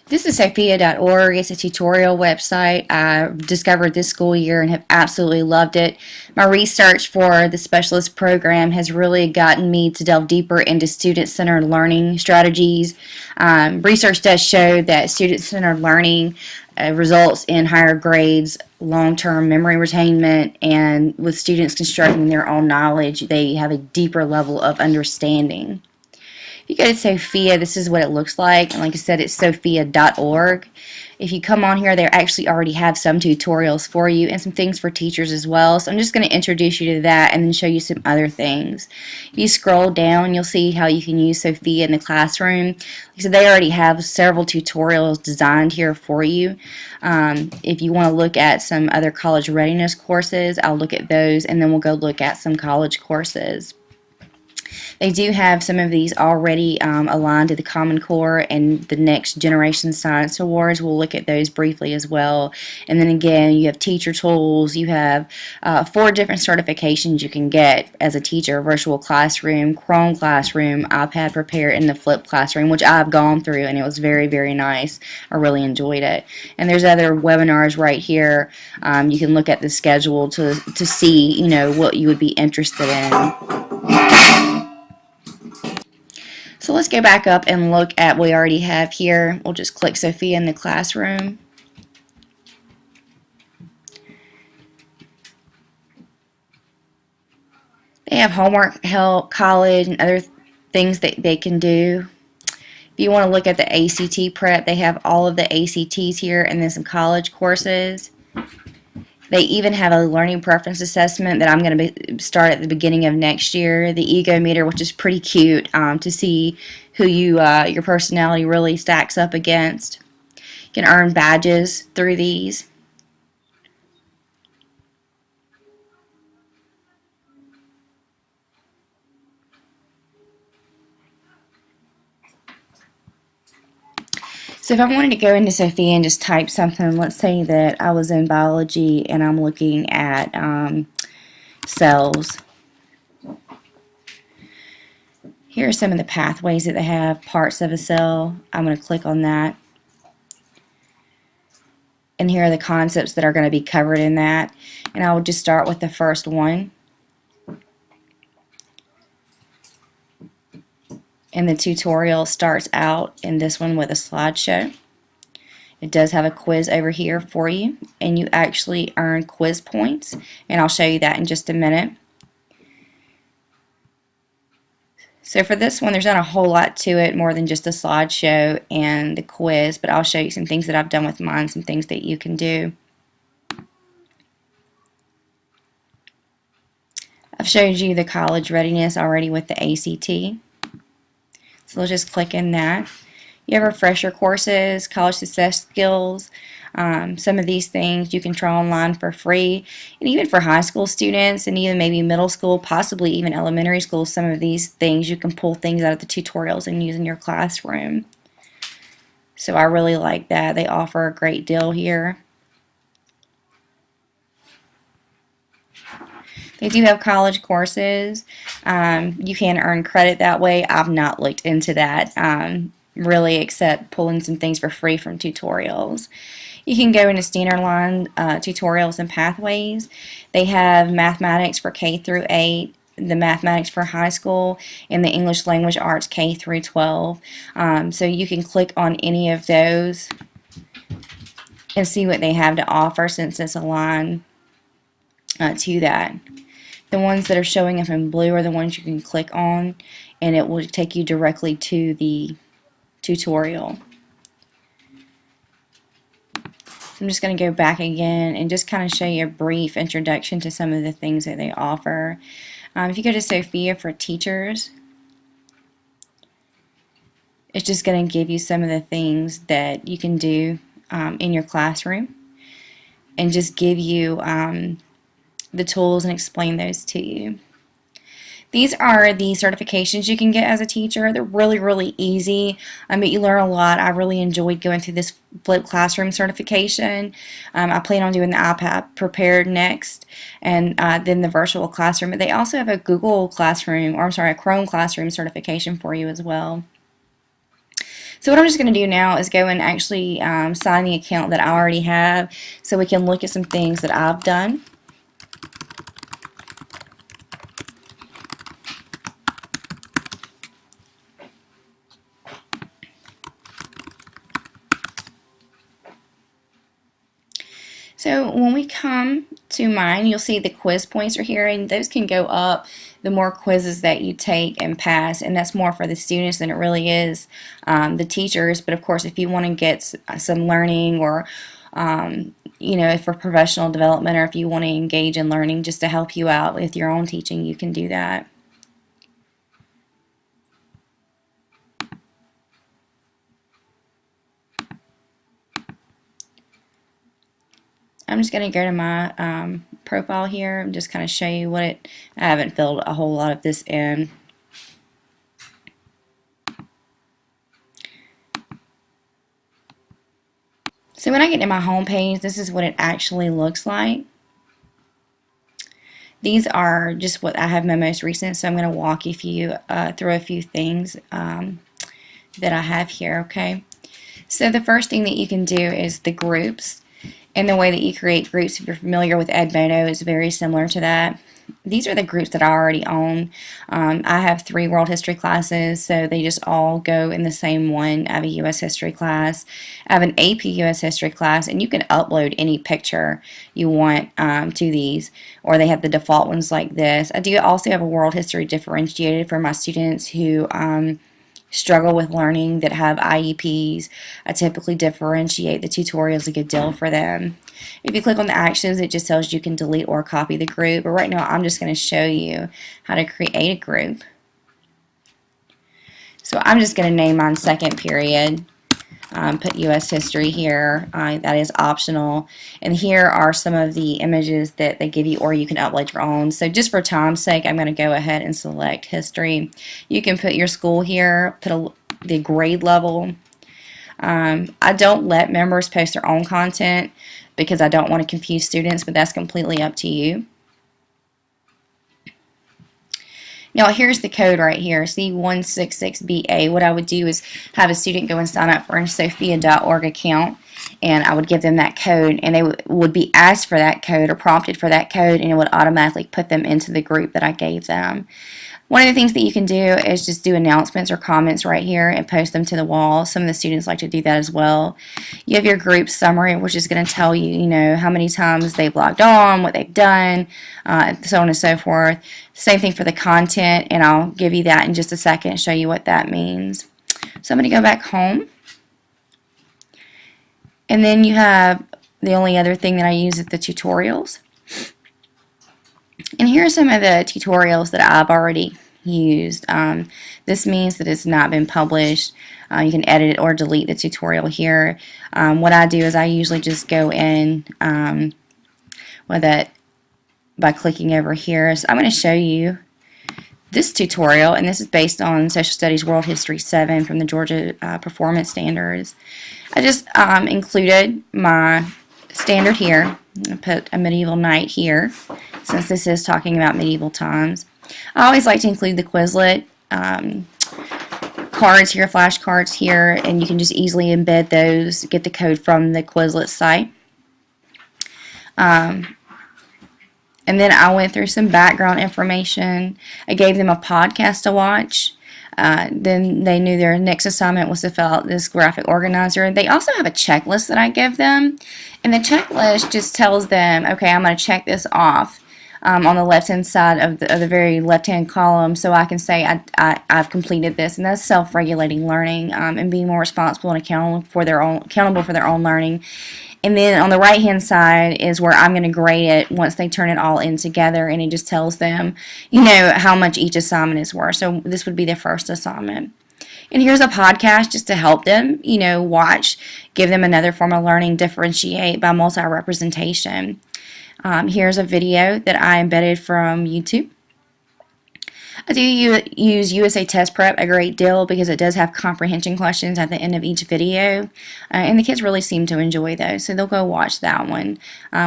This is Sophia.org. It's a tutorial website I discovered this school year and have absolutely loved it. My research for the specialist program has really gotten me to delve deeper into student-centered learning strategies. Research does show that student-centered learning results in higher grades, long-term memory retainment, and with students constructing their own knowledge, they have a deeper level of understanding. If you go to Sophia, this is what it looks like. And like I said, it's sophia.org. If you come on here, they actually already have some tutorials for you and some things for teachers as well. So I'm just going to introduce you to that and then show you some other things. If you scroll down, you'll see how you can use Sophia in the classroom. Like I said, they already have several tutorials designed here for you. If you want to look at some other college readiness courses, I'll look at those, and then we'll go look at some college courses. They do have some of these already aligned to the Common Core and the Next Generation Science Awards. We'll look at those briefly as well. And then again, you have teacher tools. You have 4 different certifications you can get as a teacher: Virtual Classroom, Chrome Classroom, iPad Prepare, and the Flip Classroom, which I've gone through, and it was very, very nice. I really enjoyed it. And there's other webinars right here. You can look at the schedule to see, you know, what you would be interested in. So let's go back up and look at what we already have here. We'll just click Sophia in the classroom. They have homework help, college, and other things that they can do. If you want to look at the ACT prep, they have all of the ACTs here and then some college courses. They even have a learning preference assessment that I'm going to start at the beginning of next year. The ego meter, which is pretty cute to see who your personality really stacks up against. You can earn badges through these. So if I wanted to go into Sophia and just type something, let's say that I was in biology and I'm looking at cells. Here are some of the pathways that they have, parts of a cell. I'm going to click on that. And here are the concepts that are going to be covered in that. And I will just start with the first one. And the tutorial starts out in this one with a slideshow. It does have a quiz over here for you, and you actually earn quiz points, and I'll show you that in just a minute. So for this one, there's not a whole lot to it more than just a slideshow and the quiz, but I'll show you some things that I've done with mine, some things that you can do. I've showed you the college readiness already with the ACT. So let's just click in that. You have refresher courses, college success skills, some of these things you can try online for free. And even for high school students and even maybe middle school, possibly even elementary school, some of these things you can pull things out of the tutorials and use in your classroom. So I really like that. They offer a great deal here. They do have college courses. You can earn credit that way. I've not looked into that really, except pulling some things for free from tutorials. You can go into standard line tutorials and pathways. They have mathematics for K through 8, the mathematics for high school, and the English language arts K through 12. So you can click on any of those and see what they have to offer since it's aligned to that. The ones that are showing up in blue are the ones you can click on, and it will take you directly to the tutorial. So I'm just going to go back again and just kind of show you a brief introduction to some of the things that they offer. If you go to Sophia for teachers, it's just going to give you some of the things that you can do in your classroom and just give you the tools and explain those to you. These are the certifications you can get as a teacher. They're really, really easy, but you learn a lot. I really enjoyed going through this Flip Classroom certification. I plan on doing the iPad Prepared next, and then the Virtual Classroom. But they also have a Google Classroom, or I'm sorry, a Chrome Classroom certification for you as well. So what I'm just going to do now is go and actually sign the account that I already have so we can look at some things that I've done. So when we come to mine, you'll see the quiz points are here, and those can go up the more quizzes that you take and pass, and that's more for the students than it really is the teachers. But of course, if you want to get some learning, or you know, for professional development, or if you want to engage in learning just to help you out with your own teaching, you can do that. I'm just going to go to my profile here and just kind of show you what I haven't filled a whole lot of this in. So when I get to my home page, this is what it actually looks like. These are just what I have my most recent, so I'm going to walk you through a few things that I have here, okay? So the first thing that you can do is the groups. And the way that you create groups, if you're familiar with Edmodo, is very similar to that. These are the groups that I already own. I have 3 world history classes, so they just all go in the same one. I have a U.S. history class. I have an AP U.S. history class, and you can upload any picture you want to these, or they have the default ones like this. I do also have a world history differentiated for my students who struggle with learning, that have IEPs. I typically differentiate the tutorials a good deal for them. If you click on the actions, it just tells you can delete or copy the group. But right now, I'm just going to show you how to create a group. So I'm just going to name mine second period. Put U.S. history here. That is optional. And here are some of the images that they give you, or you can upload your own. So just for time's sake, I'm going to go ahead and select history. You can put your school here, put the grade level. I don't let members post their own content because I don't want to confuse students, but that's completely up to you. Now here's the code right here, C166BA. What I would do is have a student go and sign up for a Sophia.org account, and I would give them that code, and they would be asked for that code or prompted for that code, and it would automatically put them into the group that I gave them. One of the things that you can do is just do announcements or comments right here and post them to the wall. Some of the students like to do that as well. You have your group summary, which is going to tell you, you know, how many times they've logged on, what they've done, so on and so forth. Same thing for the content, and I'll give you that in just a second and show you what that means. So I'm going to go back home. And then you have the only other thing that I use is the tutorials. And here are some of the tutorials that I've already used. This means that it's not been published. You can edit or delete the tutorial here. What I do is I usually just go in with it by clicking over here. So I'm going to show you this tutorial, and this is based on Social Studies World History 7 from the Georgia Performance Standards. I just included my standard here. I put a medieval knight here, since this is talking about medieval times. I always like to include the Quizlet cards here, flashcards here, and you can just easily embed those, get the code from the Quizlet site. And then I went through some background information. I gave them a podcast to watch. Then they knew their next assignment was to fill out this graphic organizer. They also have a checklist that I give them, and the checklist just tells them, okay, I'm going to check this off on the left-hand side of the very left-hand column, so I can say I've completed this, and that's self-regulating learning and being more responsible and accountable for their own learning. And then on the right-hand side is where I'm going to grade it once they turn it all in together, and it just tells them, you know, how much each assignment is worth. So this would be the first assignment. And here's a podcast just to help them, you know, watch, give them another form of learning, differentiate by multi-representation. Here's a video that I embedded from YouTube. I do use USA Test Prep a great deal because it does have comprehension questions at the end of each video, and the kids really seem to enjoy those, so they'll go watch that one,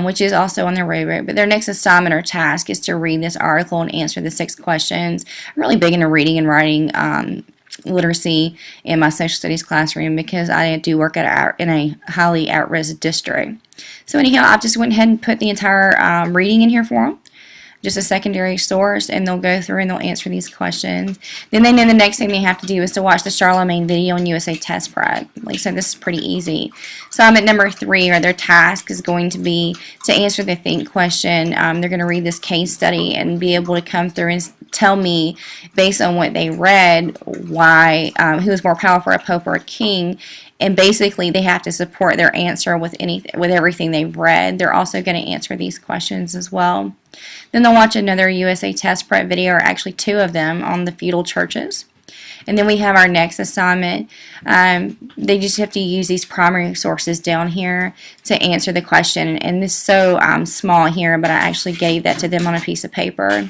which is also on their rubric. But their next assignment or task is to read this article and answer the 6 questions. I'm really big into reading and writing literacy in my social studies classroom because I do work in a highly at-risk district. So anyhow, I just went ahead and put the entire reading in here for them, just a secondary source, and they'll go through and they'll answer these questions. Then they know the next thing they have to do is to watch the Charlemagne video on USA Test Prep. Like I said, this is pretty easy. Assignment number 3, or their task, is going to be to answer the think question. They're going to read this case study and be able to come through and tell me, based on what they read, why who is more powerful, a pope or a king. And basically, they have to support their answer with everything they've read. They're also going to answer these questions as well. Then they'll watch another USA Test Prep video, or actually 2 of them, on the feudal churches. And then we have our next assignment. They just have to use these primary sources down here to answer the question. And this is so small here, but I actually gave that to them on a piece of paper.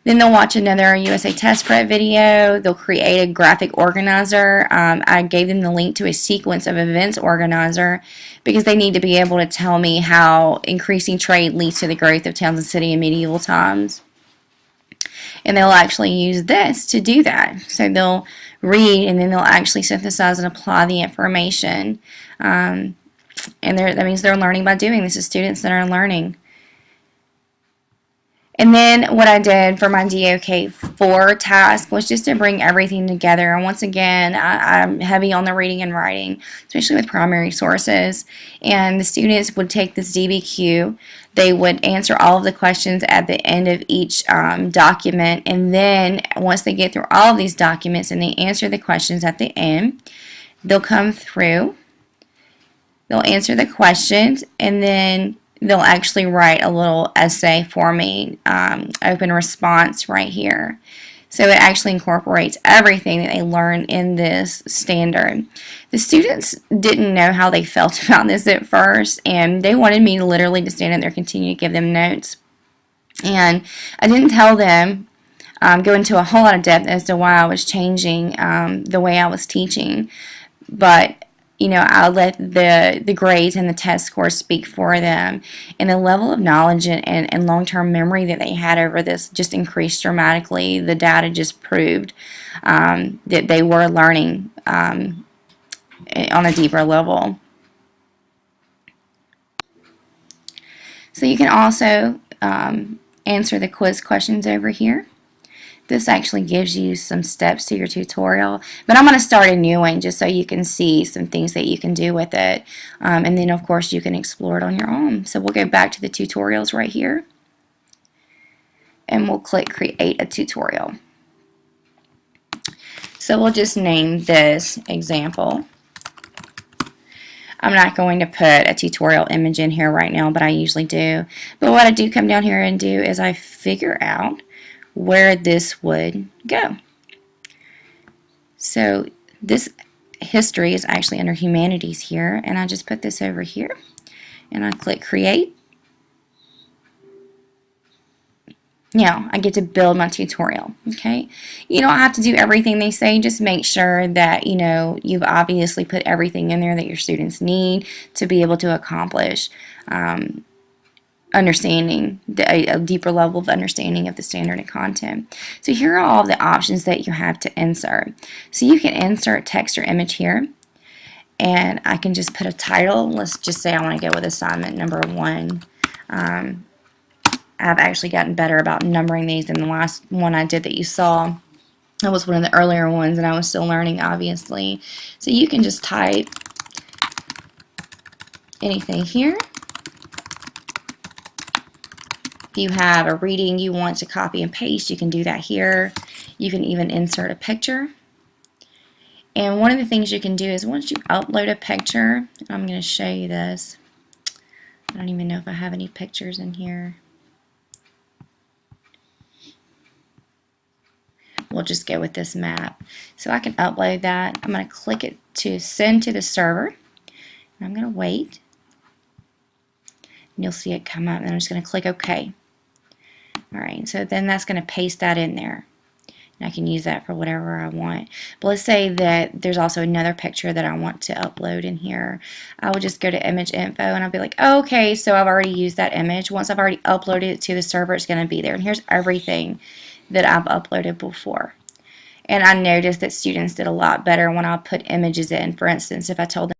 Then they'll watch another USA Test Prep video. They'll create a graphic organizer. I gave them the link to a sequence of events organizer because they need to be able to tell me how increasing trade leads to the growth of towns and cities in medieval times. And they'll actually use this to do that. So they'll read and then they'll actually synthesize and apply the information. And that means they're learning by doing. This is students that are learning. And then what I did for my DOK 4 task was just to bring everything together. And once again, I'm heavy on the reading and writing, especially with primary sources. And the students would take this DBQ. They would answer all of the questions at the end of each document. And then once they get through all of these documents and they answer the questions at the end, they'll come through, they'll answer the questions, and then they'll actually write a little essay for me, open response right here. So it actually incorporates everything that they learned in this standard. The students didn't know how they felt about this at first, and they wanted me to literally just stand there and continue to give them notes. And I didn't tell them, go into a whole lot of depth as to why I was changing the way I was teaching. But you know, I'll let the grades and the test scores speak for them. And the level of knowledge and long-term memory that they had over this just increased dramatically. The data just proved that they were learning on a deeper level. So you can also answer the quiz questions over here. This actually gives you some steps to your tutorial, but I'm going to start a new one just so you can see some things that you can do with it, and then of course you can explore it on your own. So we'll go back to the tutorials right here, and we'll click create a tutorial. So we'll just name this example. I'm not going to put a tutorial image in here right now, but I usually do. But what I do come down here and do is I figure out where this would go. So this history is actually under humanities here, and I just put this over here and I click create. Now I get to build my tutorial. Okay, you don't have to do everything they say, just make sure that you know you've obviously put everything in there that your students need to be able to accomplish understanding, a deeper level of understanding of the standard and content. So here are all of the options that you have to insert. So you can insert text or image here, and I can just put a title. Let's just say I want to go with assignment number 1. I've actually gotten better about numbering these than the last one I did that you saw. That was one of the earlier ones, and I was still learning, obviously. So you can just type anything here. If you have a reading you want to copy and paste, you can do that here. You can even insert a picture. And one of the things you can do is once you upload a picture, I'm going to show you this. I don't even know if I have any pictures in here. We'll just go with this map. So I can upload that. I'm going to click it to send to the server. And I'm going to wait. And you'll see it come up, and I'm just going to click OK. Alright, so then that's going to paste that in there. And I can use that for whatever I want. But let's say that there's also another picture that I want to upload in here. I would just go to image info and I'll be like, oh, okay, so I've already used that image. Once I've already uploaded it to the server, it's going to be there. And here's everything that I've uploaded before. And I noticed that students did a lot better when I put images in. For instance, if I told